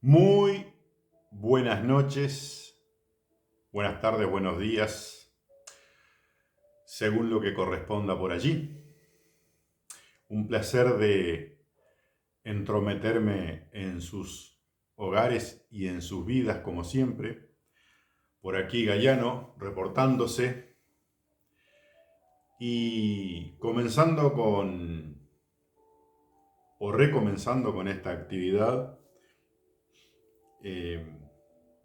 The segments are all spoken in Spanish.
Muy buenas noches, buenas tardes, buenos días, según lo que corresponda por allí. Un placer de entrometerme en sus hogares y en sus vidas como siempre. Por aquí Gayano reportándose y comenzando recomenzando con esta actividad eh,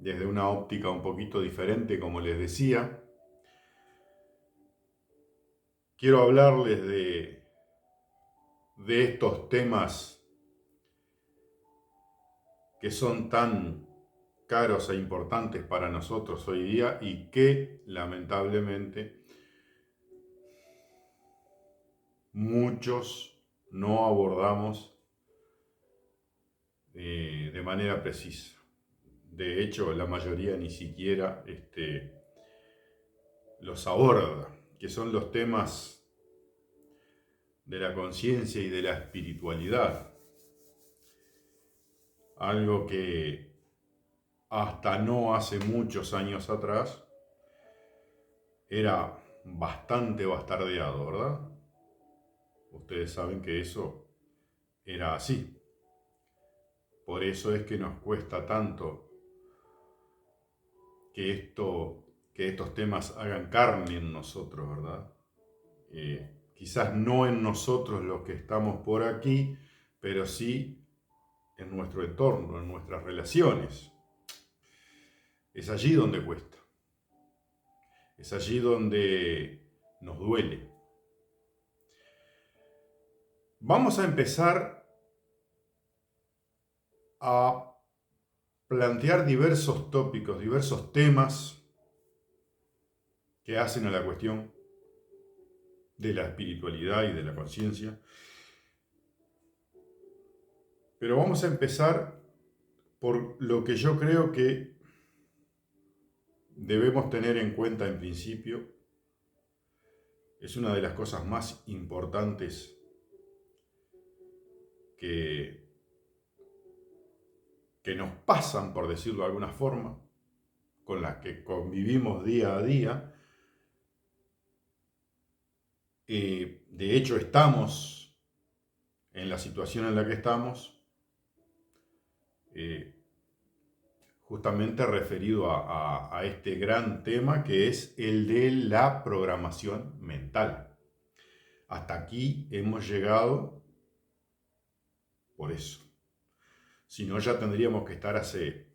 desde una óptica un poquito diferente, como les decía. Quiero hablarles de estos temas que son tan caros e importantes para nosotros hoy día y que lamentablemente muchos no abordamos de manera precisa. De hecho, la mayoría ni siquiera los aborda, que son los temas de la conciencia y de la espiritualidad. Algo que hasta no hace muchos años atrás era bastante bastardeado, ¿verdad? Ustedes saben que eso era así. Por eso es que nos cuesta tanto que estos temas hagan carne en nosotros, ¿verdad? Quizás no en nosotros los que estamos por aquí, pero sí en nuestro entorno, en nuestras relaciones. Es allí donde cuesta. Es allí donde nos duele. Vamos a empezar a plantear diversos tópicos, diversos temas que hacen a la cuestión de la espiritualidad y de la conciencia. Pero vamos a empezar por lo que yo creo que debemos tener en cuenta en principio. Es una de las cosas más importantes que, que nos pasan, por decirlo de alguna forma, con las que convivimos día a día. De hecho, estamos en la situación en la que estamos, eh, justamente referido a este gran tema que es el de la programación mental. Hasta aquí hemos llegado por eso. Si no, ya tendríamos que estar hace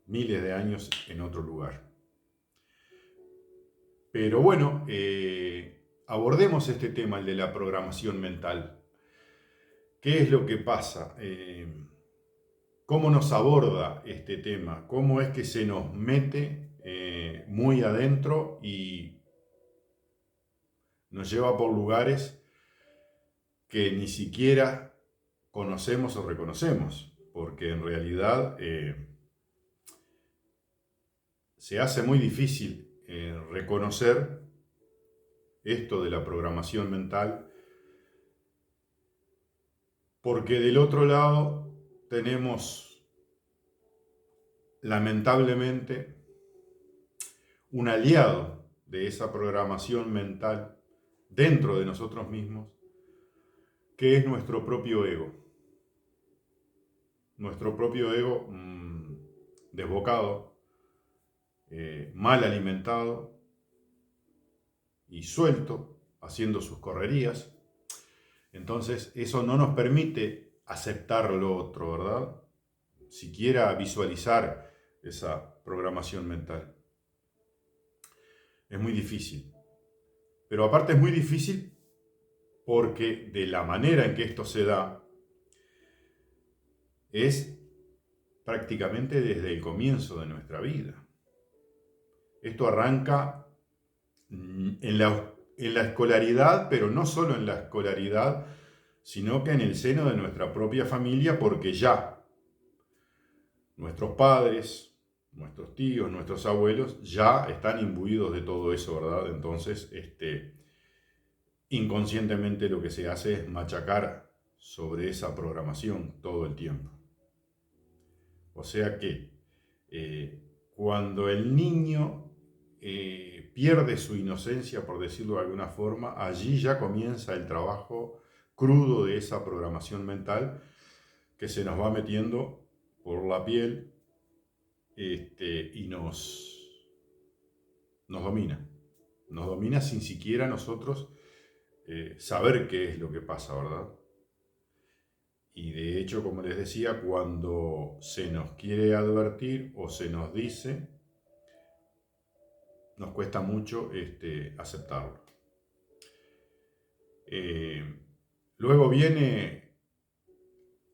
miles de años en otro lugar. Pero bueno, abordemos este tema, el de la programación mental. ¿Qué es lo que pasa? ¿Cómo nos aborda este tema? ¿Cómo es que se nos mete muy adentro y nos lleva por lugares que ni siquiera conocemos o reconocemos? Porque en realidad se hace muy difícil reconocer esto de la programación mental, porque del otro lado tenemos, lamentablemente, un aliado de esa programación mental dentro de nosotros mismos, que es nuestro propio ego. Nuestro propio ego desbocado, mal alimentado y suelto, haciendo sus correrías. Entonces eso no nos permite aceptar lo otro, ¿verdad? Siquiera visualizar esa programación mental. Es muy difícil. Pero aparte es muy difícil porque de la manera en que esto se da es prácticamente desde el comienzo de nuestra vida. Esto arranca en la escolaridad, pero no solo en la escolaridad, sino que en el seno de nuestra propia familia, porque ya nuestros padres, nuestros tíos, nuestros abuelos ya están imbuidos de todo eso, ¿verdad? Entonces, inconscientemente lo que se hace es machacar sobre esa programación todo el tiempo. O sea que cuando el niño pierde su inocencia, por decirlo de alguna forma, allí ya comienza el trabajo crudo de esa programación mental que se nos va metiendo por la piel y nos domina. Nos domina sin siquiera nosotros saber qué es lo que pasa, ¿verdad? Y de hecho, como les decía, cuando se nos quiere advertir o se nos dice, nos cuesta mucho aceptarlo. Luego viene,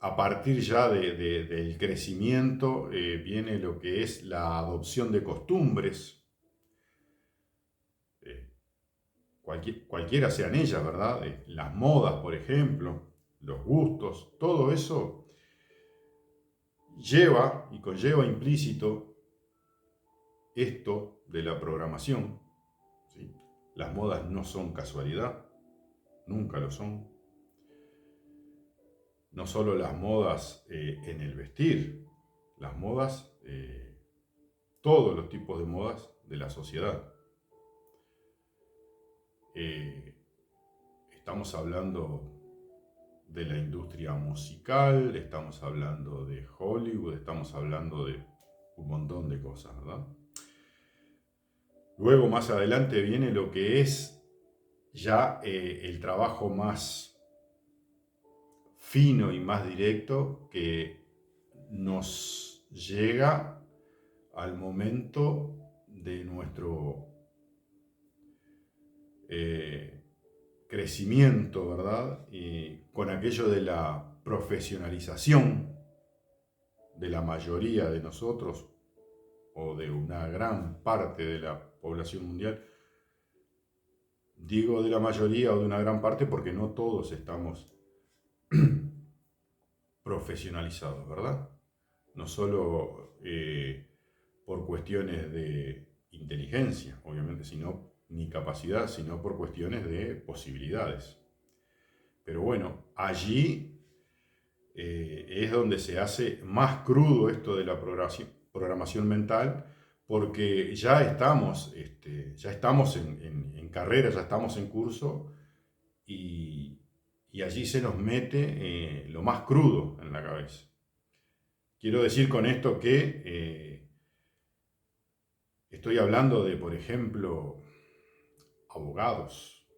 a partir ya del crecimiento, viene lo que es la adopción de costumbres, cualquiera sean ellas, ¿verdad? Las modas, por ejemplo, los gustos, todo eso lleva y conlleva implícito esto de la programación, ¿sí? Las modas no son casualidad, nunca lo son. No solo las modas en el vestir, las modas, todos los tipos de modas de la sociedad. Estamos hablando de la industria musical, estamos hablando de Hollywood, estamos hablando de un montón de cosas, ¿verdad? Luego, más adelante, viene lo que es ya el trabajo más fino y más directo que nos llega al momento de nuestro crecimiento, ¿verdad? Y con aquello de la profesionalización de la mayoría de nosotros o de una gran parte de la población mundial. Digo de la mayoría o de una gran parte porque no todos estamos profesionalizados, ¿verdad? No solo por cuestiones de inteligencia, obviamente, ni capacidad, sino por cuestiones de posibilidades. Pero bueno, allí es donde se hace más crudo esto de la programación mental, porque ya estamos en carrera, ya estamos en curso y allí se nos mete lo más crudo en la cabeza. Quiero decir con esto que estoy hablando de, por ejemplo, abogados,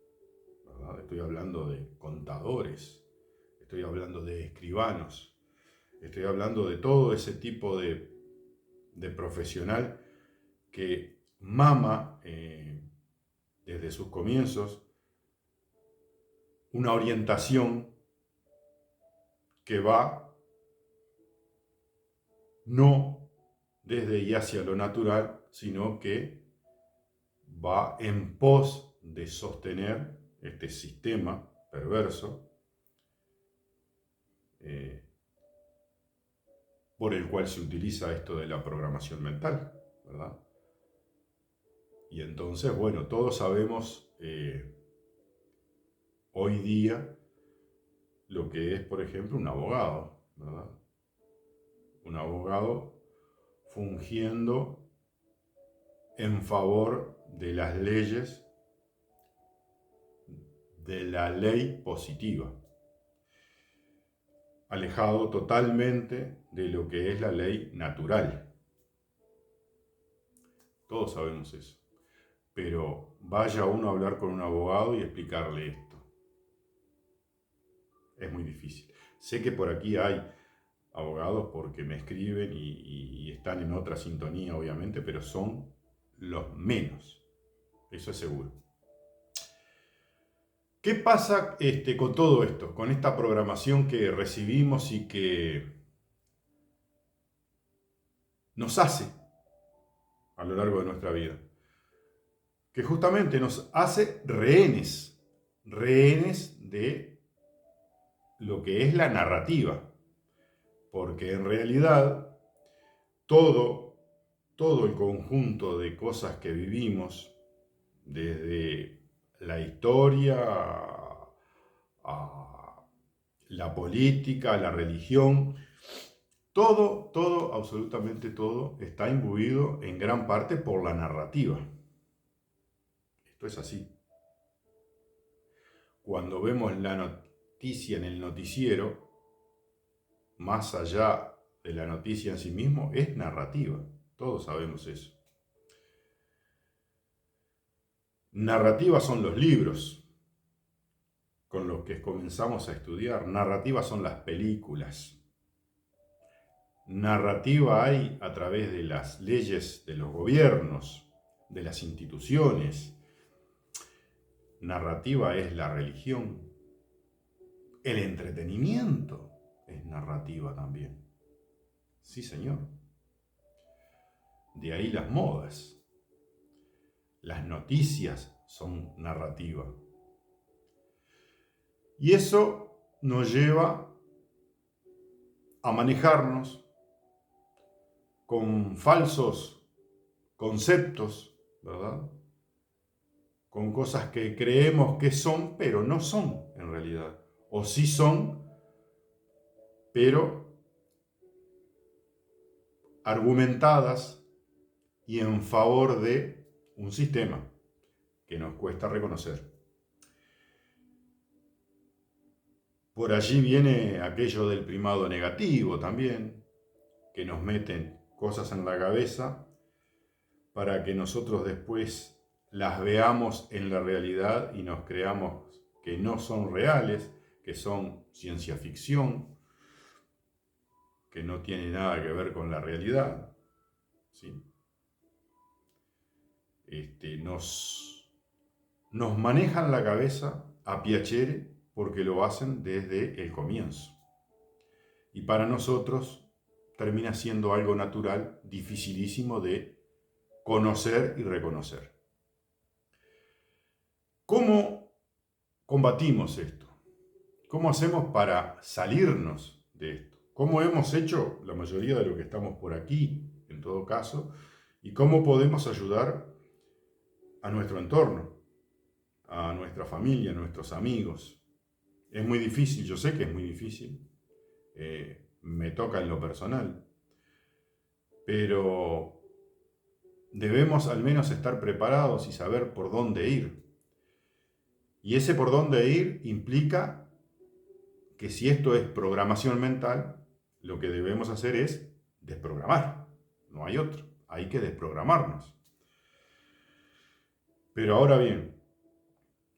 ¿verdad? Estoy hablando de contadores, estoy hablando de escribanos, estoy hablando de todo ese tipo de profesional que mama desde sus comienzos una orientación que va no desde y hacia lo natural, sino que va en pos de sostener este sistema perverso por el cual se utiliza esto de la programación mental, ¿verdad? Y entonces, bueno, todos sabemos hoy día lo que es, por ejemplo, un abogado, ¿verdad? Un abogado fungiendo en favor de las leyes de la ley positiva, alejado totalmente de lo que es la ley natural. Todos sabemos eso. Pero vaya uno a hablar con un abogado y explicarle esto. Es muy difícil. Sé que por aquí hay abogados porque me escriben y están en otra sintonía, obviamente, pero son los menos. Eso es seguro. ¿Qué pasa con todo esto? Con esta programación que recibimos y que nos hace a lo largo de nuestra vida. Que justamente nos hace rehenes de lo que es la narrativa. Porque en realidad todo el conjunto de cosas que vivimos, desde la historia a la política, a la religión, Todo, absolutamente todo, está imbuido en gran parte por la narrativa. Esto es así. Cuando vemos la noticia en el noticiero, más allá de la noticia en sí mismo, es narrativa. Todos sabemos eso. Narrativas son los libros con los que comenzamos a estudiar. Narrativas son las películas. Narrativa hay a través de las leyes de los gobiernos, de las instituciones. Narrativa es la religión. El entretenimiento es narrativa también. Sí, señor. De ahí las modas. Las noticias son narrativa. Y eso nos lleva a manejarnos con falsos conceptos, ¿verdad? Con cosas que creemos que son, pero no son en realidad. O sí son, pero argumentadas y en favor de un sistema que nos cuesta reconocer. Por allí viene aquello del primado negativo también, que nos meten cosas en la cabeza para que nosotros después las veamos en la realidad y nos creamos que no son reales, que son ciencia ficción, que no tiene nada que ver con la realidad. ¿Sí? Nos manejan la cabeza a piacere porque lo hacen desde el comienzo. Y para nosotros termina siendo algo natural, dificilísimo de conocer y reconocer. ¿Cómo combatimos esto? ¿Cómo hacemos para salirnos de esto? ¿Cómo hemos hecho la mayoría de lo que estamos por aquí, en todo caso? ¿Y cómo podemos ayudar a nuestro entorno, a nuestra familia, a nuestros amigos? Es muy difícil, yo sé que es muy difícil. Me toca en lo personal. Pero debemos al menos estar preparados y saber por dónde ir. Y ese por dónde ir implica que si esto es programación mental, lo que debemos hacer es desprogramar. No hay otro. Hay que desprogramarnos. Pero ahora bien,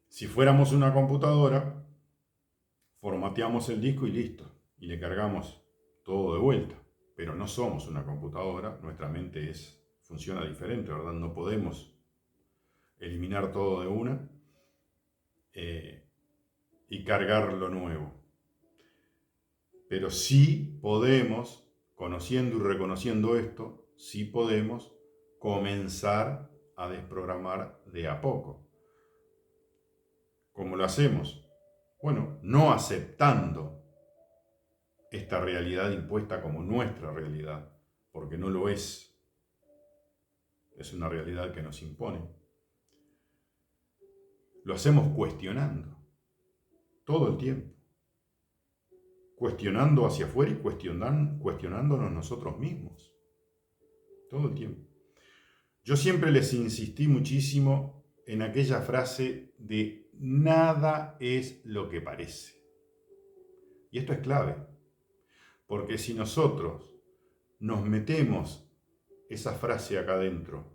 si fuéramos una computadora, formateamos el disco y listo. Y le cargamos todo de vuelta. Pero no somos una computadora, nuestra mente funciona diferente, ¿verdad? No podemos eliminar todo de una y cargar lo nuevo. Pero sí podemos, conociendo y reconociendo esto, sí podemos comenzar a desprogramar de a poco. ¿Cómo lo hacemos? Bueno, no aceptando esta realidad impuesta como nuestra realidad, porque no lo es. Es una realidad que nos impone. Lo hacemos cuestionando, todo el tiempo. Cuestionando hacia afuera y cuestionándonos nosotros mismos. Todo el tiempo. Yo siempre les insistí muchísimo en aquella frase de nada es lo que parece. Y esto es clave, porque si nosotros nos metemos esa frase acá adentro,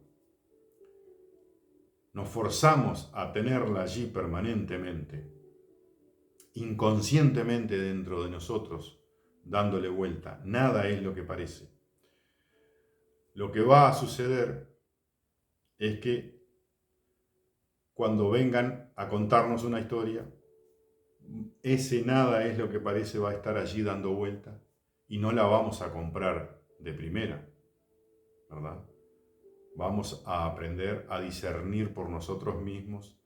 nos forzamos a tenerla allí permanentemente, inconscientemente dentro de nosotros, dándole vuelta, nada es lo que parece. Lo que va a suceder es que cuando vengan a contarnos una historia, ese nada es lo que parece va a estar allí dando vuelta y no la vamos a comprar de primera, ¿verdad? Vamos a aprender a discernir por nosotros mismos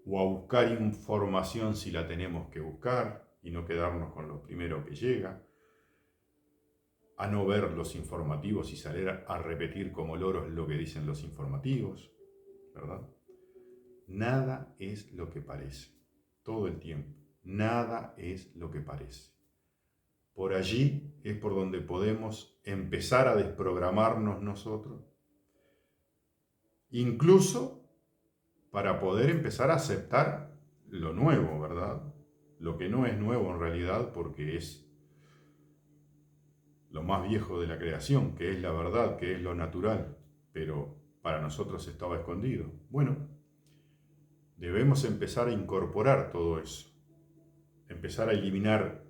o a buscar información si la tenemos que buscar y no quedarnos con lo primero que llega, a no ver los informativos y salir a repetir como loros lo que dicen los informativos, ¿verdad? Nada es lo que parece, todo el tiempo. Nada es lo que parece. por allí es por donde podemos empezar a desprogramarnos nosotros, incluso para poder empezar a aceptar lo nuevo, ¿verdad? Lo que no es nuevo en realidad porque es lo más viejo de la creación, que es la verdad, que es lo natural, pero para nosotros estaba escondido. Bueno, debemos empezar a incorporar todo eso, empezar a eliminar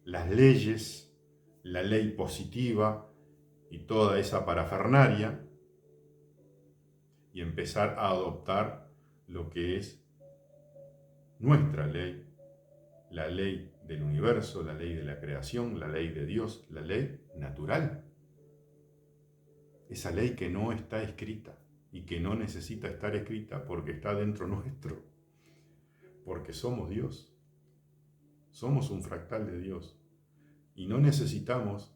las leyes, la ley positiva y toda esa parafernalia y empezar a adoptar lo que es nuestra ley, la ley del universo, la ley de la creación, la ley de Dios, la ley natural. Esa ley que no está escrita y que no necesita estar escrita porque está dentro nuestro, porque somos Dios, somos un fractal de Dios y no necesitamos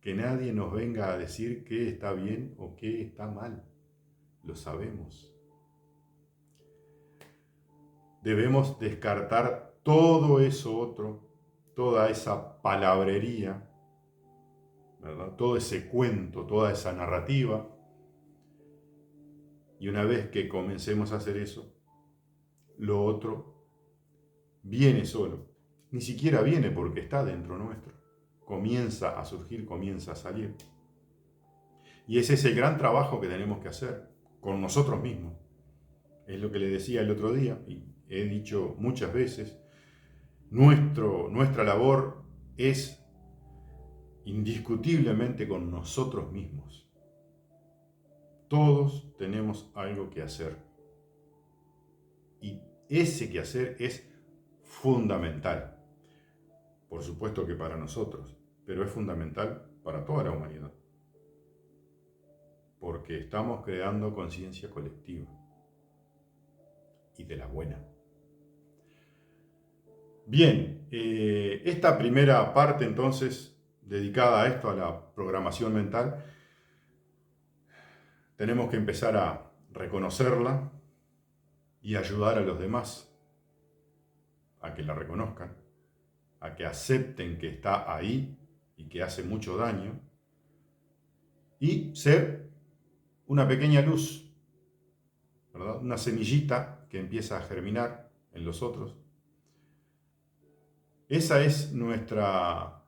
que nadie nos venga a decir qué está bien o qué está mal, lo sabemos. Debemos descartar todo eso otro, toda esa palabrería, ¿verdad? Todo ese cuento, toda esa narrativa. Y una vez que comencemos a hacer eso, lo otro viene solo. Ni siquiera viene porque está dentro nuestro. Comienza a surgir, comienza a salir. Y ese es el gran trabajo que tenemos que hacer con nosotros mismos. Es lo que le decía el otro día y he dicho muchas veces. Nuestra labor es indiscutiblemente con nosotros mismos. Todos tenemos algo que hacer. Y ese que hacer es fundamental. Por supuesto que para nosotros, pero es fundamental para toda la humanidad. Porque estamos creando conciencia colectiva. Y de la buena. Bien, esta primera parte entonces, dedicada a esto, a la programación mental, tenemos que empezar a reconocerla y ayudar a los demás a que la reconozcan, a que acepten que está ahí y que hace mucho daño, y ser una pequeña luz, ¿verdad? Una semillita que empieza a germinar en los otros. Esa es nuestra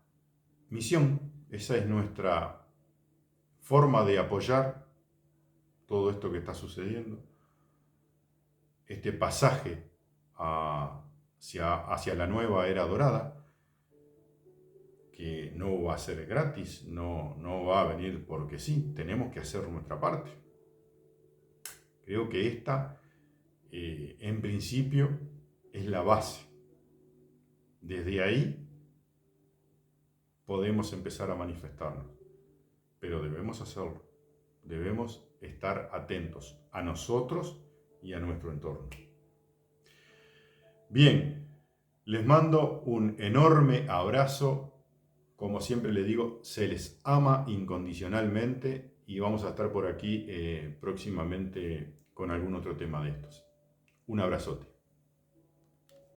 misión, esa es nuestra forma de apoyar todo esto que está sucediendo, este pasaje hacia la nueva era dorada, que no va a ser gratis, no va a venir porque sí, tenemos que hacer nuestra parte. Creo que esta, en principio, es la base. Desde ahí podemos empezar a manifestarnos, pero debemos hacerlo. Debemos estar atentos a nosotros y a nuestro entorno. Bien, les mando un enorme abrazo. Como siempre les digo, se les ama incondicionalmente y vamos a estar por aquí próximamente con algún otro tema de estos. Un abrazote.